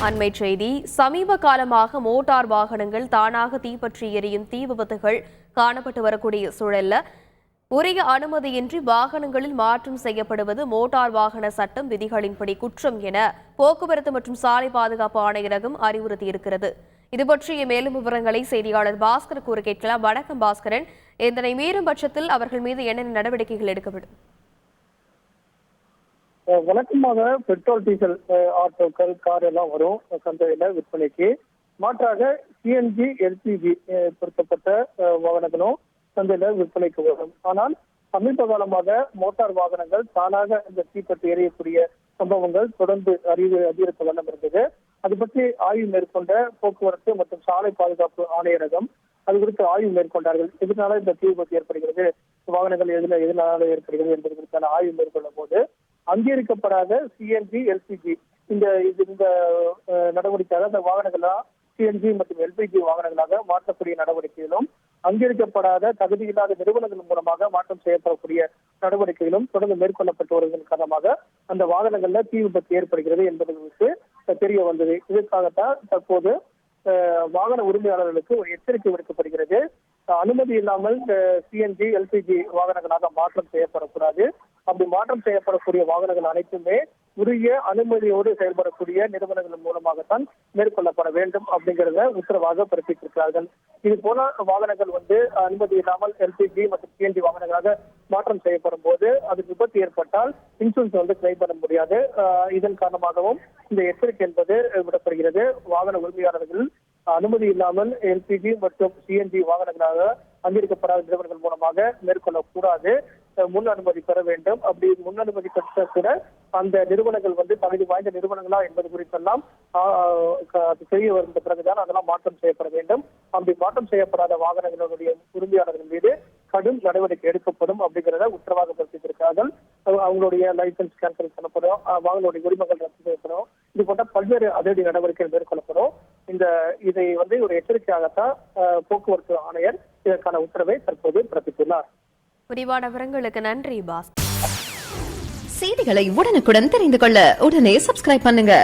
அண்மை செய்தி. சமீப காலமாக மோட்டார் வாகனங்கள் தானாக தீப்பற்றி எரியும் தீ விபத்துகள் காணப்பட்டு வரக்கூடிய சூழல்ல உரிய அனுமதியின்றி வாகனங்களில் மாற்றம் செய்யப்படுவது மோட்டார் வாகன சட்டம் விதிகளின்படி குற்றம் என போக்குவரத்து மற்றும் சாலை பாதுகாப்பு ஆணையரகம் அறிவுறுத்தியிருக்கிறது. இது பற்றிய மேலும் விவரங்களை செய்தியாளர் பாஸ்கர் கூற கேட்கலாம். வணக்கம் பாஸ்கரன். இதனை மீறும் பட்சத்தில் அவர்கள் மீது என்னென்ன நடவடிக்கைகள் எடுக்கப்படும்? வழக்கமாக பெட்ரோல் டீசல் ஆட்டோக்கள் கார் எல்லாம் வரும் சந்தையில விற்பனைக்கு. மாற்றாக சிஎன்ஜி எல்பிஜி பொருத்தப்பட்ட வாகனங்களும் சந்தையில விற்பனைக்கு வரும். ஆனால் சமீப காலமாக மோட்டார் வாகனங்கள் தானாக இந்த தீப்பற்றி எரியக்கூடிய சம்பவங்கள் தொடர்ந்து அதிகரித்த வண்ணம் இருந்தது. அது பற்றி ஆய்வு மேற்கொண்ட போக்குவரத்து மற்றும் சாலை பாதுகாப்பு ஆணையரகம் அது குறித்து ஆய்வு மேற்கொண்டார்கள். எதனால இந்த தீ விபத்து ஏற்படுகிறது, வாகனங்கள் எதனால ஏற்படுகிறது என்பது குறித்தான ஆய்வு மேற்கொள்ளும் போது அங்கீகரிக்கப்படாத சிஎன்ஜி எல்பிஜி இந்த நடவடிக்கையாக அந்த வாகனங்களா சிஎன்ஜி மற்றும் எல்பிஜி வாகனங்களாக மாற்றக்கூடிய நடவடிக்கைகளும் அங்கீகரிக்கப்படாத தகுதியில்லாத நிறுவனங்கள் மூலமாக மாற்றம் செய்யப்படக்கூடிய நடவடிக்கைகளும் தொடர்ந்து மேற்கொள்ளப்பட்டு வருவதன் காரணமாக அந்த வாகனங்கள்ல தீ விபத்து ஏற்படுகிறது என்பது குறித்து தெரிய வந்தது. இதற்காகத்தான் தற்போது வாகன உரிமையாளர்களுக்கு ஒரு எச்சரிக்கை விடுக்கப்படுகிறது. அனுமதி இல்லாமல் சிஎன்ஜி எல்பிஜி வாகனங்களாக மாற்றம் செய்யப்படக்கூடாது. அப்படி மாற்றம் செய்யப்படக்கூடிய வாகனங்கள் அனைத்துமே உரிய அனுமதியோடு செயல்படக்கூடிய நிறுவனங்கள் மூலமாகத்தான் மேற்கொள்ளப்பட வேண்டும் அப்படிங்கிறத உத்தரவாக பிறப்பித்திருக்கிறார்கள். இது போல வாகனங்கள் அனுமதி இல்லாமல் எல்பிஜி மற்றும் சிஎன்ஜி வாகனங்களாக மாற்றம் செய்யப்படும் போது அது விபத்து ஏற்பட்டால் இன்சூரன்ஸ் கிளைம் பண்ண முடியாது. இதன் காரணமாகவும் இந்த எச்சரிக்கை என்பது விடப்படுகிறது. வாகன உரிமையாளர்கள் அனுமதி இல்லாமல் எல்பிஜி மற்றும் சிஎன்ஜி வாகனங்களாக அங்கீகரிக்கப்படாத நிறுவனங்கள் மூலமாக மேற்கொள்ளக்கூடாது. முன் அனுமதி பெற வேண்டும். அப்படி முன் அனுமதி பெற்ற கூட அந்த நிறுவனங்கள் தகுதி வாய்ந்த நிறுவனங்களா என்பது குறித்தெல்லாம் தெரிய வந்த பிறகுதான் அதெல்லாம் மாற்றம் செய்யப்பட வேண்டும். அப்படி மாற்றம் செய்யப்படாத வாகனங்களுடைய உரிமையாளர்கள் மீது கடும் நடவடிக்கை எடுக்கப்படும் அப்படிங்கிறத உத்தரவாக பிறப்பித்திருக்கிறார்கள். அவங்களுடைய லைசன்ஸ் கேன்சல் பண்ணப்படும், வாகனங்களுடைய உரிமங்கள் ரத்து செய்யப்படும். இது போன்ற பல்வேறு அதிரடி நடவடிக்கைகள் மேற்கொள்ளப்படும். இதை ஒரு எச்சரிக்கையாகத்தான் போக்குவரத்து ஆணையர் இதற்கான உத்தரவை தற்போது பிறப்பித்துள்ளார். விரிவான விவரங்களுக்கு நன்றி பாஸ். செய்திகளை உடனுக்குடன் தெரிந்து கொள்ள உடனே சப்ஸ்கிரைப் பண்ணுங்க.